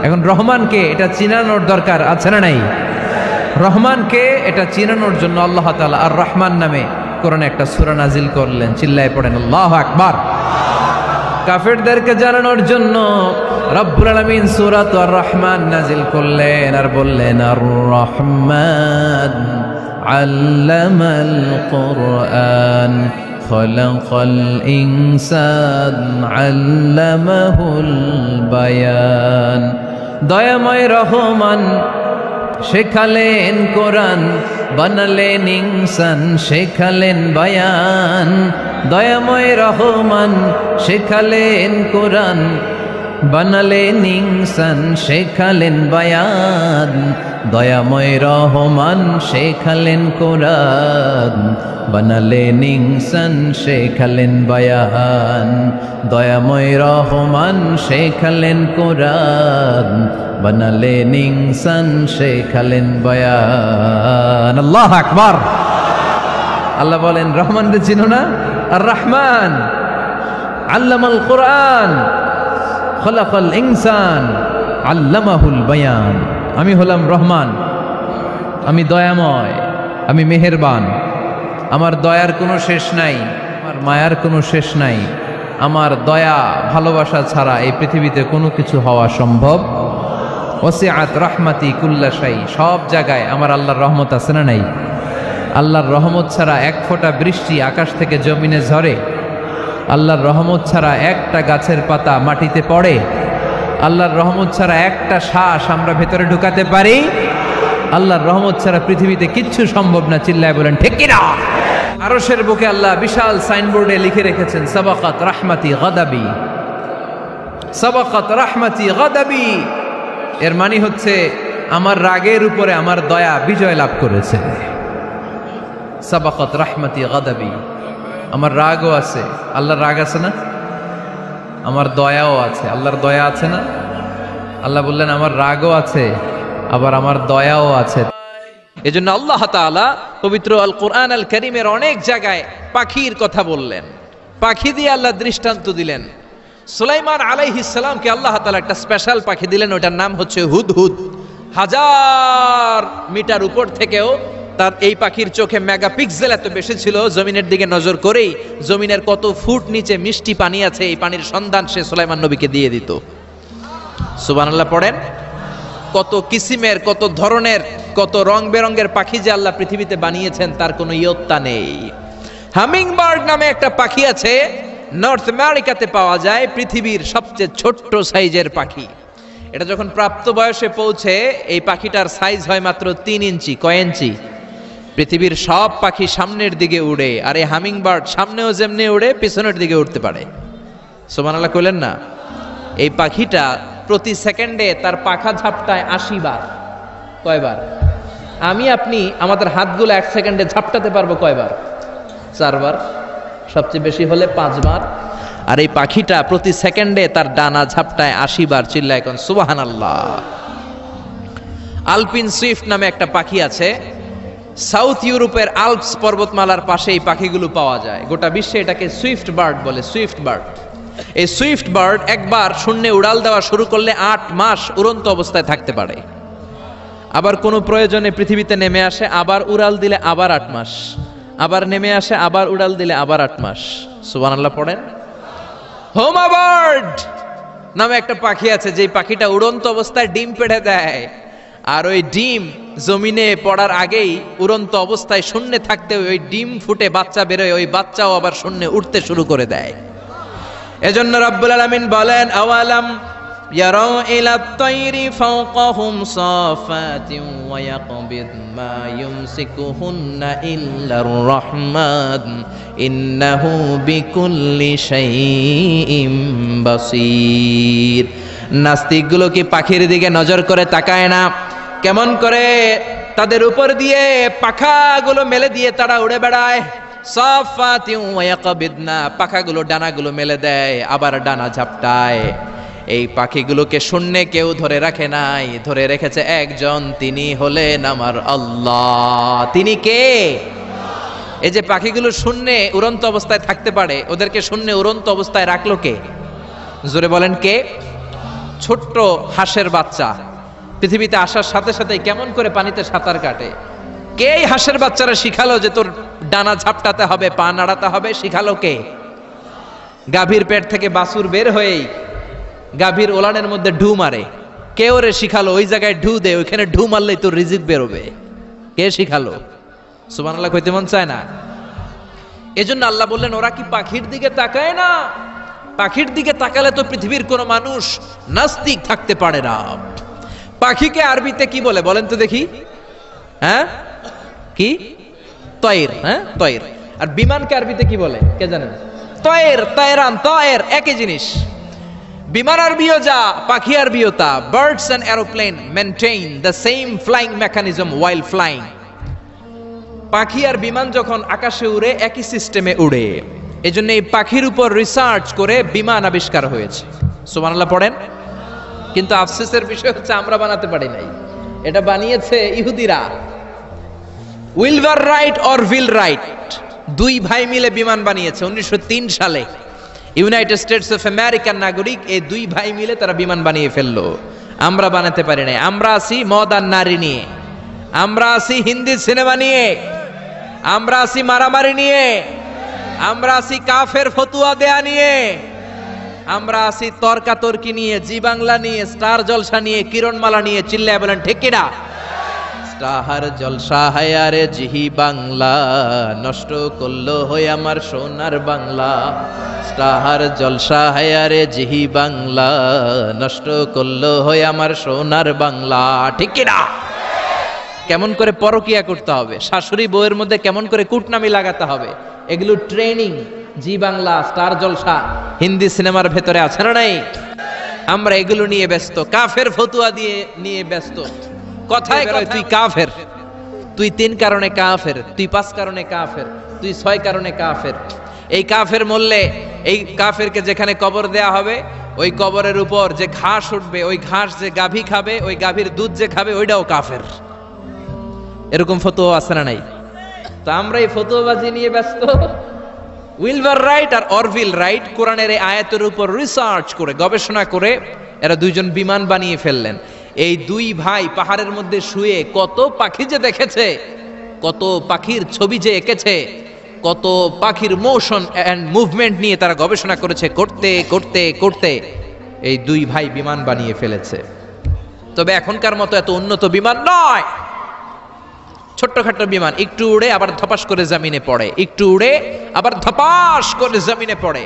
এখন রহমানকে এটা চিনানোর দরকার আছে না নাই? রহমানকে এটা চিনানোর জন্য আল্লাহ তাআলা আর রহমান নামে কোরআনে একটা সূরা নাজিল করলেন। চিল্লায় পড়েন আল্লাহু আকবার। কাফেরদেরকে জানানোর জন্য রব্বুল আলামিন সূরা আর রহমান নাজিল করলেন আর বললেন, আর রহমান আল্লামাল কুরআন খলাকাল ইনসান আল্লামাহুল বায়ান। দয়াময় রহমান শেখালেন কোরআন, বানালেন ইনসান, শেখালেন বায়ান। দয়াময় রহমান শেখালেন কোরআন, বানালেন ইনসান, শেখালেন বায়ান। দয়াময় রহমান শেখালেন কোরআন, বানালেন ইনসান, শেখালেন বায়ান। দয়াময় রহমান শেখালেন কোরআন, বানালেন ইনসান, শেখালেন বায়ান। আল্লাহু আকবার। আল্লাহ বলেন রহমান রে চিনো না? আর রহমান আল্লামাল কোরআন খলাকাল ইনসান আল্লামাহুল বায়ান। আমি হলাম রহমান, আমি দয়াময়, আমি মেহেরবান। আমার দয়ার কোনো শেষ নাই, আমার মায়ার কোনো শেষ নাই। আমার দয়া ভালোবাসা ছাড়া এই পৃথিবীতে কোনো কিছু হওয়া সম্ভব। ওয়াসিআত রাহমাতি কুল্লা শাই, সব জায়গায় আমার আল্লাহর রহমত আছে না নাই? আল্লাহর রহমত ছাড়া এক ফোঁটা বৃষ্টি আকাশ থেকে জমিনে ঝরে? আল্লাহর রহমত ছাড়া একটা গাছের পাতা মাটিতে পড়ে? আল্লাহর রহমত ছাড়া একটা শ্বাস আমরা ভেতরে ঢুকাতে পারি? আল্লাহর রহমত ছাড়া পৃথিবীতে কিচ্ছু সম্ভব না। চিল্লায় বলেন ঠিক কিনা? আরশের বুকে আল্লাহ বিশাল সাইনবোর্ডে লিখে রেখেছেন, সাবাকাত রাহমাতি গাদাবি, সাবাকাত রাহমাতি গাদাবি। এর মানে হচ্ছে আমার রাগের উপরে আমার দয়া বিজয় লাভ করেছে। সাবাকাত রাহমাতি গাদাবি, আমার রাগও আছে, আল্লাহর রাগ আছে না? আমার দয়াও আছে, আল্লাহর দয়া আছে না? আল্লাহ বললেন আমার রাগও আছে, আবার আমার দয়াও আছে। এজন্য আল্লাহ তাআলা পবিত্র আল কোরআন আল কারীমের অনেক জায়গায় পাখির কথা বললেন, পাখি দিয়ে আল্লাহ দৃষ্টান্ত দিলেন। সুলাইমান আলাইহিস সালামকে আল্লাহ তাআলা একটা স্পেশাল পাখি দিলেন, ওটার নাম হচ্ছে হুদহুদ। 1000 মিটার উপর থেকেও তার এই পাখির চোখে মেগাপিক্সেল এত বেশি ছিল, জমিনের দিকে নজর করেই জমিনের কত ফুট নিচে মিষ্টি পানি আছে এই পানির সন্ধান সে সুলাইমান নবীকে দিয়ে দিত। সুবহানাল্লাহ পড়েন। কত কিসিমের, কত ধরনের, কত রং বেরঙের পাখি যে আল্লাহ পৃথিবীতে বানিয়েছেন তার কোনো ইয়ত্তা নেই। হামিং বার্ড নামে একটা পাখি আছে, নর্থ আমেরিকাতে পাওয়া যায়, পৃথিবীর সবচেয়ে ছোট্ট সাইজের পাখি। এটা যখন প্রাপ্ত বয়সে পৌঁছে এই পাখিটার সাইজ হয় মাত্র 3 ইঞ্চি। কয় ইঞ্চি? পৃথিবীর সব পাখি সামনের দিকে উড়ে, আর এই হামিং বার্ড সামনেও যেমনি উড়ে পিছনের দিকে উঠতে পারে। সুবহানাল্লাহ কইলেন না? এই পাখিটা প্রতি সেকেন্ডে তার পাখা ঝাপটায় 80 বার। কয়বার? আমি আপনি আমাদের হাতগুলো 1 সেকেন্ডে ঝাপটাতে পারবো কয়বার? 4 বার, সবচেয়ে বেশি হলে 5 বার। আর এই পাখিটা প্রতি সেকেন্ডে তার ডানা ঝাপটায় 80 বার। চিল্লায় এখন সুবহানাল্লাহ। আলপিন সুইফট নামে একটা পাখি আছে, সাউথ ইউরোপের আল্পস পর্বতমালার পাশে এই পাখিগুলো পাওয়া যায়। গোটা বিশ্বে এটাকে সুইফট বার্ড বলে, সুইফট বার্ড। এই সুইফট বার্ড একবার শূন্যে উড়াল দেওয়া শুরু করলে 8 মাস উড়ন্ত অবস্থায় থাকতে পারে। আবার কোনো প্রয়োজনে পৃথিবীতে নেমে আসে, আবার উড়াল দিলে আবার 8 মাস, আবার নেমে আসে, আবার উড়াল দিলে আবার 8 মাস। সুবহানাল্লাহ পড়েন। হোমা বার্ড নামে একটা পাখি আছে, যে পাখিটা উড়ন্ত অবস্থায় ডিম পেড়ে দেয়, আর ওই ডিম জমিনে পড়ার আগেই উড়ন্ত অবস্থায় শূন্যে থাকতে ওই ডিম ফুটে বাচ্চা বেরোয়, ওই বাচ্চাও আবার শূন্যে উঠতে শুরু করে দেয়। এজন্য রব্বুল আলামিন বলেন, আওয়ালাম ইয়ারাউ ইলাত তায়রি ফাওকাহুম সাফাতিন ওয়া ইয়াকবিদ মা ইউমসিকুহুন্না ইল্লার রাহমান ইন্নাহু বিকুল্লি শাইইম বাসীর। নাস্তিকগুলো কি পাখির দিকে নজর করে তাকায় না? কেমন করে তাদের উপর দিয়ে পাখাগুলো মেলে দিয়ে তারা উড়ে বেড়ায়। সাফাতিন ওয়া ইয়াকবিদনা, পাখাগুলো ডানাগুলো মেলে দেয়, আবার ডানা ঝাপটায়। এই পাখিগুলোকে শূন্যে কেউ ধরে রাখে নাই, ধরে রেখেছে একজন, তিনি হলেন আমার আল্লাহ। তিনি কে? এই যে পাখিগুলো শূন্যে উড়ন্ত অবস্থায় থাকতে পারে, ওদেরকে শূন্যে উড়ন্ত অবস্থায় রাখলো কে? জোরে বলেন কে? ছোট্ট হাঁসের বাচ্চা পৃথিবীতে আসার সাথে সাথে কেমন করে পানিতে সাঁতার কাটে? কে এই হাঁসের বাচ্চারা শিখালো যে তোর ডানা ঝাপটাতে হবে, পা নাড়াতে হবে? শিখালো কে? গাভীর পেট থেকে বাছুর বের হয়েই গাভীর ওলানের মধ্যে ঢু মারে। কে ওরে শিখালো ওই জায়গায় ঢু দে, ওইখানে ঢু মারলেই তোর রিজিক বেরোবে? কে শিখালো? সুবহানাল্লাহ কইতে মন চায় না? এজন্য আল্লাহ বললেন, ওরা কি পাখির দিকে তাকায় না? পাখির দিকে তাকালে তো পৃথিবীর কোন মানুষ নাস্তিক থাকতে পারে না। পাখিকে আরবিতে কি বলে বলেন তো দেখি? হ্যাঁ, কি? তয়ের। হ্যাঁ, তয়ের। আর বিমানকে আরবিতে কি বলে কে জানেন? তয়ের, তয়রান, তয়ের একই জিনিস। বিমান আরবিও যা, পাখি আরবিও তা। Birds and aeroplane maintain the same flying mechanism while flying. পাখি আর বিমান যখন আকাশে উড়ে একই সিস্টেমে উড়ে। এজন্য এই পাখির উপর রিসার্চ করে বিমান আবিষ্কার হয়েছে। সুবহানাল্লাহ পড়েন। কিন্তু আফসোসের বিষয় হচ্ছে আমরা বানাতে পারি নাই, এটা বানিয়েছে ইহুদিরা। উইলভার রাইট অর উইল রাইট, দুই ভাই মিলে বিমান বানিয়েছে 1903 সালে। ইউনাইটেড স্টেটস অফ আমেরিকার নাগরিক, এই দুই ভাই মিলে তারা বিমান বানিয়ে ফেললো। আমরা বানাতে পারি নাই। আমরা আছি মদ আর নারী নিয়ে, আমরা আছি হিন্দি সিনেমা নিয়ে, আমরা আছি মারামারি নিয়ে, আমরা আছি কাফের ফতুয়া দেয়া নিয়ে, আমরা আছি তর্কাতর্কি নিয়ে, জি বাংলা নিয়ে, স্টার জলসা নিয়ে, কিরণমালা নিয়ে। চিল্লায় বলেন ঠিক কিনা? স্টার জলসা হায়ারে জিহি বাংলা, নষ্ট করলো হয়ে আমার সোনার বাংলা। স্টার জলসা হায়ারে জিহি বাংলা, নষ্ট করলো হয়ে আমার সোনার বাংলা। ঠিক কিনা? কেমন করে পরকিয়া করতে হবে, শাশুড়ি বউয়ের মধ্যে কেমন করে কুটনামি লাগাতে হবে, এগুলো ট্রেনিং জি বাংলা, স্টার জলসা, হিন্দি সিনেমার ভেতরে আছে না নাই? আমরা এগুলো নিয়ে ব্যস্ত, কাফের ফতুয়া দিয়ে নিয়ে ব্যস্ত। কথায় কথায় তুই কাফের, তুই 3 কারণে কাফের, তুই 5 কারণে কাফের, তুই 6 কারণে কাফের। এই কাফের মরলে এই কাফেরকে যেখানে কবর দেয়া হবে, ওই কবরের উপর যে ঘাস উঠবে, ওই ঘাস যে গাভী খাবে, ওই গাভীর দুধ যে খাবে, ওইটাও কাফের। এরকম ফতোয়া আছে না নাই? তো আমরা এই ফতোয়াবাজি নিয়ে ব্যস্ত। উইলভার রাইট আর অরভিল রাইট কোরআনের এই আয়াতের উপর রিসার্চ করে, গবেষণা করে এরা দুইজন বিমান বানিয়ে ফেললেন। এই দুই ভাই পাহাড়ের মধ্যে শুয়ে কত পাখি যে দেখেছে, কত পাখির ছবি যে এঁকেছে, কত পাখির মোশন এন্ড মুভমেন্ট নিয়ে তারা গবেষণা করেছে। করতে করতে করতে এই দুই ভাই বিমান বানিয়ে ফেলেছে। তবে এখনকার মতো এত উন্নত বিমান নয়, ছোট্টখাট্ট বিমান, একটু উড়ে আবার ধপাস করে জমিনে পড়ে, একটু উড়ে আবার ধপাস করে জমিনে পড়ে।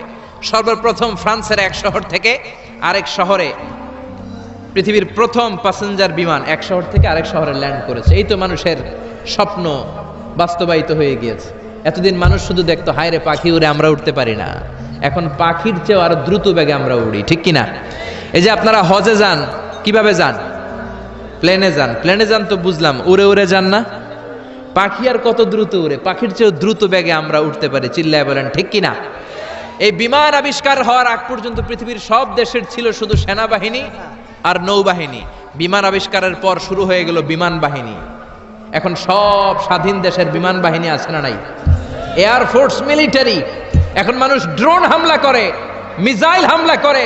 সর্বপ্রথম ফ্রান্সের এক শহর থেকে আরেক শহরে পৃথিবীর প্রথম প্যাসেঞ্জার বিমান এক শহর থেকে আরেক শহরে ল্যান্ড করেছে। এই তো মানুষের স্বপ্ন বাস্তবায়িত হয়ে গিয়েছে। এতদিন মানুষ শুধু দেখতো হায় রে পাখি উড়ে, আমরা উঠতে পারি না। এখন পাখির চেয়ে আরো দ্রুত বেগে আমরা উড়ি। ঠিক কিনা? এই যে আপনারা হজে যান, কিভাবে যান? প্লেনে যান তো বুঝলাম, উড়ে উড়ে যান না? পাখি আর কত দ্রুত উড়ে, পাখির চেয়েও দ্রুত বেগে আমরা উঠতে পারি, চিল্লায় বলেন ঠিক কিনা? এই বিমান আবিষ্কার হওয়ার আগ পর্যন্ত পৃথিবীর সব দেশের ছিল শুধু সেনাবাহিনী আর নৌবাহিনী। বিমান আবিষ্কারের পর শুরু হয়ে গেল বিমান বাহিনী। এখন সব স্বাধীন দেশের বিমান বাহিনী আছে না নাই? Air force, military. এখন মানুষ ড্রোন হামলা করে, মিসাইল হামলা করে,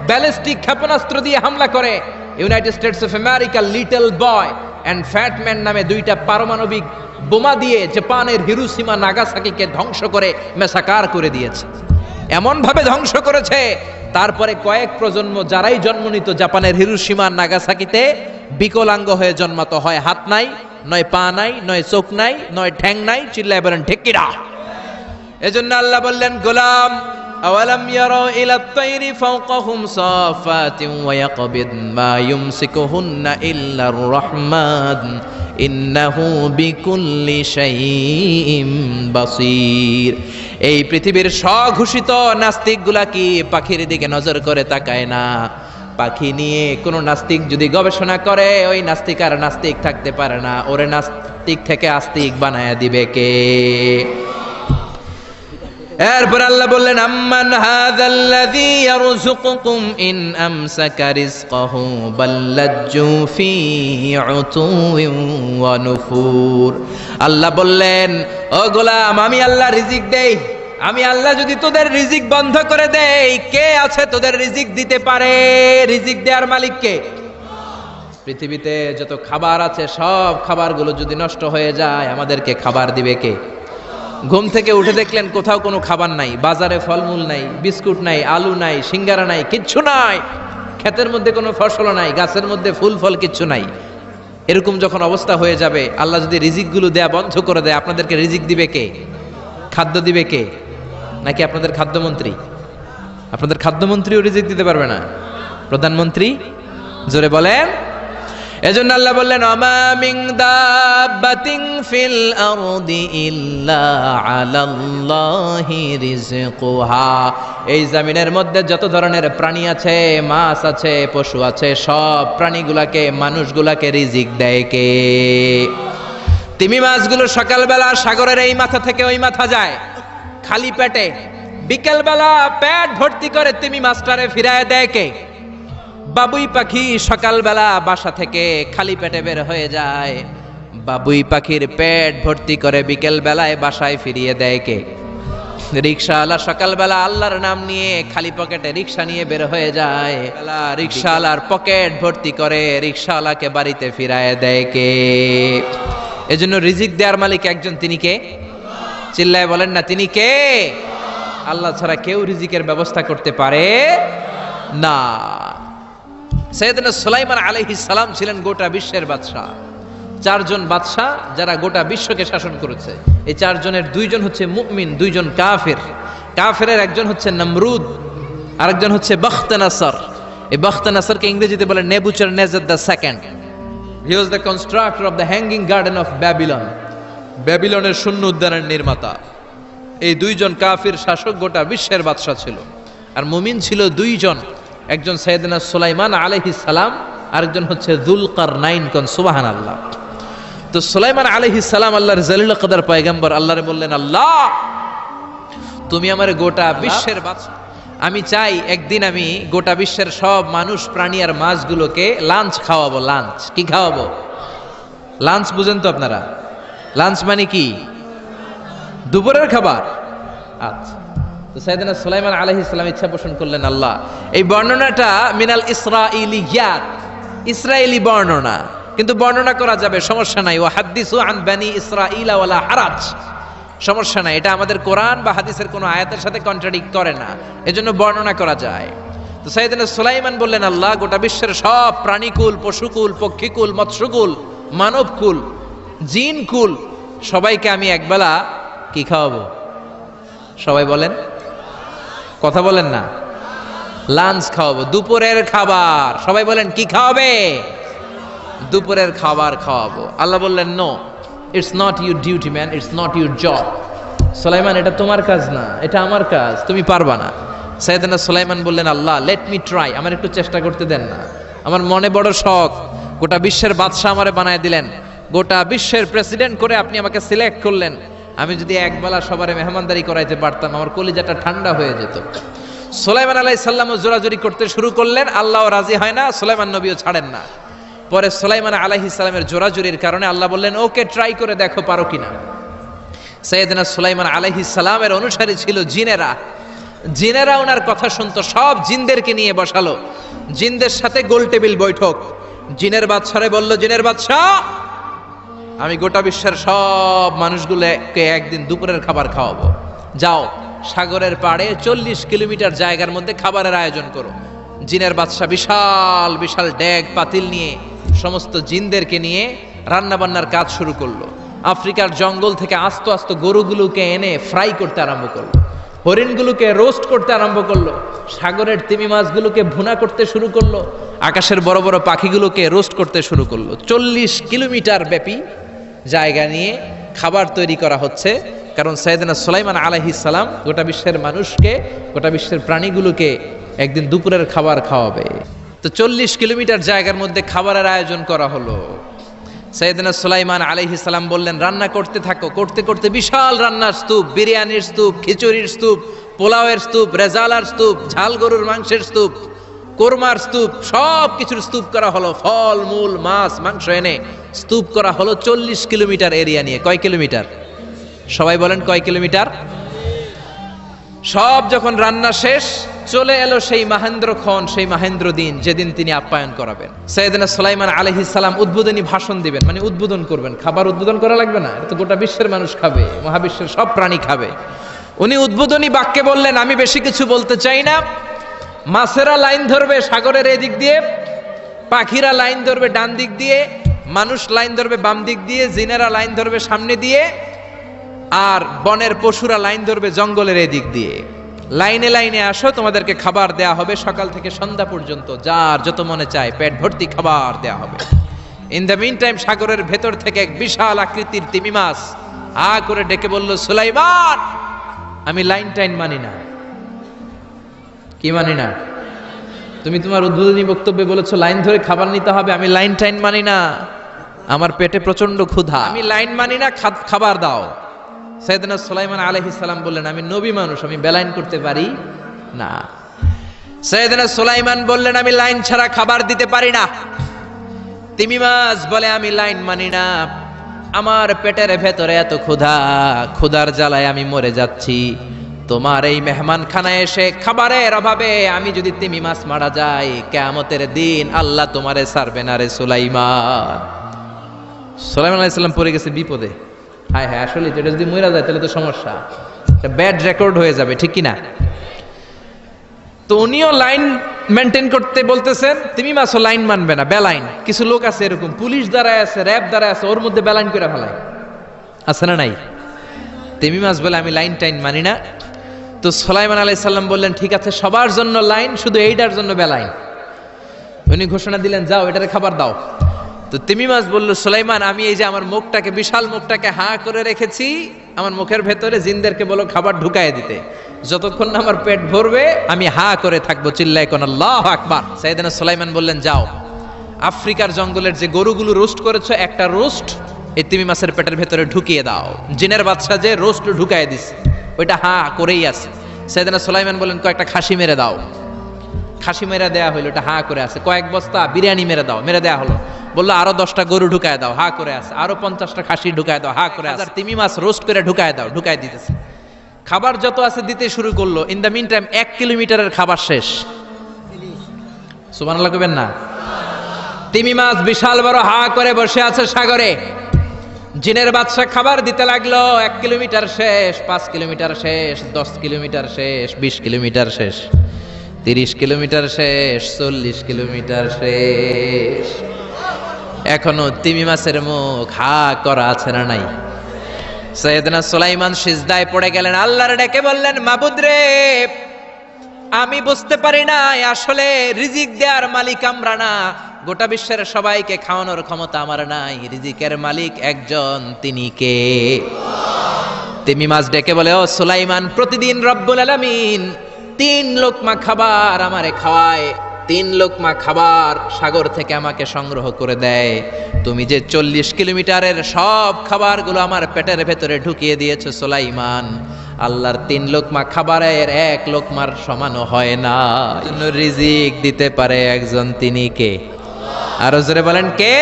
ব্যালিস্টিক ক্ষেপণাস্ত্র দিয়ে হামলা করে। United states of America little boy and fat man নামে দুইটা পারমাণবিক বোমা দিয়ে জাপানের হিরোশিমা নাগাসাকিকে ধ্বংস করে মেসাকার করে দিয়েছে। এমন ভাবে ধ্বংস করেছে, তারপরে কয়েক প্রজন্ম যারাই জন্ম নিত জাপানের হিরোশিমা নাগাসাকিতে বিকলাঙ্গ হয়ে জন্মাতো, হয় হাত নাই, নয় পা নাই, নয় চোখ নাই, নয় ঠ্যাং নাই, চিল্লায় বলেন ঠিক কিনা? এজন্য আল্লাহ বললেন, গোলাম আওয়ালাম ইয়ারাউ ইলাত তাইরি ফাওকাহুম সাফাতিন ওয়া ইয়াকবিদ মা ইউমসিকুহুন্না ইল্লার রহমান ইন্নাহু বিকুল্লি শাইইন বাসীর। এই পৃথিবীর স্বঘোষিত নাস্তিকগুলা কি পাখির দিকে নজর করে তাকায় না? পাখি নিয়ে কোন নাস্তিক যদি গবেষণা করে, ওই নাস্তিক আর নাস্তিক থাকতে পারে না, ওরে নাস্তিক থেকে আস্তিক বানায়া দিবে কে? এরপর আল্লাহ বললেন, আম্মান হাযাল্লাযী ইয়ারযুকুকুম ইন আমসাকা রিজকাহু বাল্লাজ্জু ফী উতুওয়িন ওয়া নুফুর। আল্লাহ বললেন, ও গোলাম, আমি আল্লাহ রিজিক দেই। আমি আল্লাহ যদি তোদের রিজিক বন্ধ করে দেই, কে আছে তোদের রিজিক দিতে পারে? রিজিক দেওয়ার মালিক কে? পৃথিবীতে যত খাবার আছে সব খাবারগুলো যদি নষ্ট হয়ে যায়, আমাদেরকে খাবার দিবে কে? ঘুম থেকে উঠে দেখলেন কোথাও কোনো খাবার নাই, বাজারে ফলমূল নাই, বিস্কুট নাই, আলু নাই, সিঙ্গারা নাই, কিচ্ছু নাই, ক্ষেতের মধ্যে কোনো ফসল নাই, গাছের মধ্যে ফুল ফল কিচ্ছু নাই। এরকম যখন অবস্থা হয়ে যাবে, আল্লাহ যদি রিজিকগুলো দেয়া বন্ধ করে দেয়, আপনাদেরকে রিজিক দিবে কে? খাদ্য দিবে কে? নাকি আপনাদের খাদ্যমন্ত্রী? আপনাদের খাদ্যমন্ত্রীও রিজিক দিতে পারবে না? প্রধানমন্ত্রী? জোরে বলেন। এজন্য আল্লাহ বললেন, ওমা মিন দাব্বাতিন ফিল আরদি ইল্লা আলাল্লাহি রিজকুহা। এই জমিনের মধ্যে যত ধরনের প্রাণী আছে, মাছ আছে, পশু আছে, সব প্রাণীগুলাকে, মানুষগুলাকে রিজিক দেয় কে? তিমি মাছগুলো সকালবেলা সাগরের এই মাথা থেকে ওই মাথা যায় খালি পেটে, বিকেলবেলা পেট ভর্তি করে তিমি মাছটারে ফিরায় দেয় কে? বাবুই পাখি সকালবেলা বাসা থেকে খালি পেটে বের হয়ে যায়, বাবুই পাখির পেট ভর্তি করে বিকেল বেলায় বাসায় ফিরিয়ে দেয় কে? রিকশাওয়ালা সকালবেলা আল্লাহর নাম নিয়ে খালি পকেটে রিকশা নিয়ে বের হয়ে যায়, রিকশাওয়ালার পকেট ভর্তি করে রিকশাওয়ালাকে বাড়িতে ফিরায় দেয় কে? এজন্য রিজিক দেওয়ার মালিক একজন, তিনি কে? চিল্লায় বলেন না, তিনি কে? আল্লাহ ছাড়া কেউ রিজিকের ব্যবস্থা করতে পারে না। সাইয়েদনা সুলাইমান আলাইহিস সালাম ছিলেন গোটা বিশ্বের বাদশা। চারজন বাদশা যারা গোটা বিশ্বকে শাসন করেছে, এই চারজনের দুইজন হচ্ছে মুমিন, দুইজন কাফের। কাফেরের একজন হচ্ছে নমরুদ, আরেকজন হচ্ছে বখতনাসর। এই বখতনাসরকে ইংরেজিতে বলে Nebuchadnezzar the second. He was the constructor of the hanging garden of Babylon. ব্যাবিলনের শূন্য উদ্যানের নির্মাতা। এই দুইজন কাফির শাসক গোটা বিশ্বের বাদশা ছিল। আর মুমিন ছিল দুইজন, একজন সাইয়েদনা সুলাইমান আলাইহিস সালাম, আরেকজন হচ্ছে যুলকারনাইন। কোন সুবহানাল্লাহ। তো সুলাইমান আলাইহিস সালাম আল্লাহর জলিল কদর পয়গম্বর, আল্লাহরে বললেন, আল্লাহ তুমি আমার গোটা বিশ্বের বাদশা, আমি চাই একদিন আমি গোটা বিশ্বের সব মানুষ, প্রাণী আর মাছগুলোকে লাঞ্চ খাওয়াবো। লাঞ্চ কি খাওয়াবো? লাঞ্চ বুঝেন তো আপনারা? লাঞ্চ মানে কি? দুপুরের খাবার। আচ্ছা, তো সাইয়েদনা সুলাইমান আলাইহিস সালাম ইচ্ছা পোষণ করলেন, আল্লাহ এই বর্ণনাটা মিনাল ইসরাইলিয়াত, ইসরায়েলি বর্ণনা, কিন্তু বর্ণনা করা যাবে, সমস্যা নাই। ওয়া হাদিসু আন বানি ইসরাঈলা ওয়ালা হারাজ, সমস্যা নাই, এটা আমাদের কোরআন বা হাদিসের কোনো আয়াতের সাথে কন্ট্রাডিক্ট করে না, এজন্য বর্ণনা করা যায়। তো সাইয়েদনা সুলাইমান বললেন, আল্লাহ গোটা বিশ্বের সব প্রাণীকুল, পশুকুল, পক্ষীকুল, মৎস্যকুল, মানবকুল, জিনকুল, সবাইকে আমি একবেলা কি খাওয়াবো? সবাই বলেন, কথা বলেন না। লাঞ্চ খাওয়াবো, দুপুরের খাবার। সবাই বলেন কি খাওয়াবে? দুপুরের খাবার খাওয়াবো। আল্লাহ বললেন, no, it's not your duty man, it's not your job. Sulaiman, এটা তোমার কাজ না, এটা আমার কাজ, তুমি পারবা না। সাইয়েদনা সুলাইমান বললেন, আল্লাহ লেট মি ট্রাই, আমার একটু চেষ্টা করতে দেন না, আমার মনে বড় শখ, গোটা বিশ্বের বাদশাহ আমারে বানায় দিলেন, গোটা বিশ্বের প্রেসিডেন্ট করে আপনি আমাকে সিলেক্ট করলেন। আমি যদি একবেলা সবারে মেহমানদারি করাইতে পারতাম, আমার কলিজাটা ঠান্ডা হয়ে যেত। সুলাইমান আলাইহিস সালামও জোরাজুরি করতে শুরু করলেন, আল্লাহও রাজি হয় না, সুলাইমান নবীও ছাড়েন না। পরে সুলাইমান আলাইহিস সালামের জোরাজুরির কারণে আল্লাহ বললেন, ওকে ট্রাই করে দেখো পারো কিনা। সাইয়েদনা সুলাইমান আলাইহিস সালামের অনুসারী ছিল জিনেরা। জিনেরা ওনার কথা শুনতো, সব জিনদেরকে নিয়ে বসালো, জিনদের সাথে গোল টেবিল বৈঠক। জিনের বাদশারে বলল, জিনের বাদশা, আমি গোটা বিশ্বের সব মানুষগুলোকে একদিন দুপুরের খাবার খাওয়াবো। যাও সাগরের পাড়ে 40 কিলোমিটার জায়গার মধ্যে খাবারের আয়োজন করো। জিনের বাদশা বিশাল বিশাল ড্যাগ পাতিল নিয়ে সমস্ত জিনদেরকে নিয়ে রান্না বান্নার কাজ শুরু করলো। আফ্রিকার জঙ্গল থেকে আস্ত আস্ত গরুগুলোকে এনে ফ্রাই করতে আরম্ভ করলো, হরিণগুলোকে রোস্ট করতে আরম্ভ করলো, সাগরের তিমি মাছগুলোকে ভুনা করতে শুরু করলো, আকাশের বড় বড় পাখিগুলোকে রোস্ট করতে শুরু করলো। 40 কিলোমিটার ব্যাপী জায়গা নিয়ে খাবার তৈরি করা হচ্ছে, কারণ সাইয়েদনা সুলাইমান আলাইহিস সালাম গোটা বিশ্বের মানুষকে, গোটা বিশ্বের প্রাণীগুলোকে একদিন দুপুরের খাবার খাওয়াবে। তো 40 কিলোমিটার জায়গার মধ্যে খাবারের আয়োজন করা হলো। সাইয়েদনা সুলাইমান আলাইহিস সালাম বললেন, রান্না করতে থাকো। করতে করতে বিশাল রান্নার স্তূপ, বিরিয়ানির স্তূপ, খিচুড়ির স্তূপ, পোলাওয়ের স্তূপ, রেজালার স্তূপ, ঝাল গরুর মাংসের স্তূপ, কোরমার স্তূপ, সব কিছুর স্তূপ করা হলো। ফল মূল মাছ মাংস এনে স্তূপ করা হলো 40 কিলোমিটার এরিয়া নিয়ে। কয় কিলোমিটার? সবাই বলেন কয় কিলোমিটার? সব যখন রান্না শেষ, চলে এলো সেই মাহেন্দ্রক্ষণ, সেই মাহেন্দ্র দিন, যেদিন তিনি আপ্যায়ন করাবেন। সাইয়েদনা সুলাইমান আলাইহিস সালাম উদ্বোধনী ভাষণ দিবেন, মানে উদ্বোধন করবেন। খাবার উদ্বোধন করা লাগবে না, এটা তো গোটা বিশ্বের মানুষ খাবে, মহাবিশ্বের সব প্রাণী খাবে। উনি উদ্বোধনী বাক্যে বললেন, আমি বেশি কিছু বলতে চাই না। মাছেরা লাইন ধরবে সাগরের এদিক দিয়ে, পাখিরা লাইন ধরবে ডান দিক দিয়ে, মানুষ লাইন ধরবে বাম দিক দিয়ে, জিনেরা লাইন ধরবে সামনে দিয়ে, আর বনের পশুরা লাইন ধরবে জঙ্গলের এদিক দিয়ে। লাইনে লাইনে আসো, তোমাদেরকে খাবার দেয়া হবে সকাল থেকে সন্ধ্যা পর্যন্ত, যার যত মনে চায় পেট ভর্তি খাবার দেয়া হবে। ইন দ্য মিন টাইম সাগরের ভেতর থেকে এক বিশাল আকৃতির তিমি মাছ হা করে ডেকে বলল, সুলাইমান, আমি লাইন টাইন মানি না। কি মানি না? তুমি তোমার উদ্বোধনী বক্তব্যে বলেছো লাইন ধরে খাবার নিতে হবে, আমি লাইন টাইন মানি না। আমার পেটে প্রচন্ড ক্ষুধা, আমি লাইন মানি না, খাবার দাও। সাইয়েদনা সুলাইমান আলাইহিস সালাম বললেন, আমি নবী মানুষ, আমি বেলাইন করতে পারি না। সাইয়েদনা সুলাইমান বললেন, আমি লাইন ছাড়া খাবার দিতে পারি না। তিমি মাছ বলে, আমি লাইন মানি না, আমার পেটের ভেতরে এত ক্ষুধা, ক্ষুধার জ্বালায় আমি মরে যাচ্ছি। তোমার এই মেহমান খানায় এসে খাবারের অভাবে আমি যদি তিমি মাছ মারা যাই, কিয়ামতের দিন আল্লাহ তোমারে ছাড়বে না রে সুলাইমান। সুলাইমান আলাইহিস সালাম পড়ে গেছে বিপদে। হায় হায়, আসলে যেটা যদি মরে যায় তাহলে তো সমস্যা, ব্যাড রেকর্ড হয়ে যাবে, ঠিক কিনা? তো উনিও লাইন মেনটেন করতে বলতেছেন, তিমি মাছও লাইন মানবে না, বেলাইন। কিছু লোক আছে এরকম, পুলিশ দাঁড়ায় আছে, র্যাব দাঁড়ায় আছে, ওর মধ্যে বেলাইন করে ফেলায়, আছে না নাই? তিমি মাছ বলে, আমি লাইন টাইন মানি না। তো সুলাইমান আলাইহিস সালাম বললেন, ঠিক আছে, সবার জন্য লাইন, শুধু এইটার জন্য বেলাইন। উনি ঘোষণা দিলেন, যাও এটারে খাবার দাও। তো তিমি মাছ বলল, সুলাইমান, আমি এই যে আমার মুখটাকে, বিশাল মুখটাকে হা করে রেখেছি, আমার মুখের ভেতরে জিনদেরকে বলো খাবার ঢুকায় দিতে, যতক্ষণ না আমার পেট ভরবে আমি হা করে থাকবো, চিল্লায় কোন আল্লাহু আকবার। সাইয়েদনা সুলাইমান বললেন, যাও আফ্রিকার জঙ্গলের যে গরুগুলো রোস্ট করেছো, একটা রোস্ট এই তিমি মাছের পেটের ভেতরে ঢুকিয়ে দাও। জিনের বাদশা যে রোস্ট ঢুকায় দিছে, ওইটা হা করেই আছে। সাইয়েদনা সুলাইমান বললেন, কয়েকটা খাসি মেরে দাও। খাসি মেরে দেয়া হইলো, ওটা হা করে আছে। কয়েক বস্তা বিরিয়ানি মেরে দাও, মেরে দেয়া হলো। বললো, আরো 10টা গরু ঢুকায় দাও, হা করে আছে। আরো 50টা খাসি ঢুকায় দাও, হা করে আছে। তিমি মাছ রোস্ট করে ঢুকায় দাও, ঢুকায় দিতেছে। খাবার যত আছে দিতে শুরু করলো। ইন দ্য মিন টাইম 1 কিলোমিটারের খাবার শেষ। সুবহানাল্লাহ কইবেন না? তিমি মাছ বিশাল বড় হা করে বসে আছে সাগরে। জিনের বাদশা খাবার দিতে লাগলো। 1 কিলোমিটার শেষ, 5 কিলোমিটার শেষ, 10 কিলোমিটার শেষ, 20 কিলোমিটার শেষ, 30 কিলোমিটার শেষ, 40 কিলোমিটার শেষ। এখনো তিমি মাছের মুখ হা করা আছে না নাই? সাইয়েদনা সুলাইমান সিজদায় পড়ে গেলেন, আল্লাহর ডেকে বললেন, মাবুদ রে, আমি বুঝতে পারি না আসলে রিজিক দেওয়ার মালিক আমরা না, গোটা বিশ্বের সবাইকে খাওয়ানোর ক্ষমতা আমার নাই, রিজিকের মালিক একজন, তিনি কে? তিমি মাছ ডেকে বলে, ও সুলাইমান, প্রতিদিন রব্বুল আলামিন 3 লোকমা খাবার আমারে খাওয়ায়, 3 লোকমা খাবার সাগর থেকে আমাকে সংগ্রহ করে দেয়। তুমি যে 40 কিলোমিটারের সব খাবারগুলো আমার পেটের ভেতরে ঢুকিয়ে দিয়েছো সুলাইমান, আল্লাহর 3 লোকমা খাবারের 1 লোকমার সমানও হয় না। রিজিক দিতে পারে একজন, তিনি কে? আরো জোরে বলেন কে?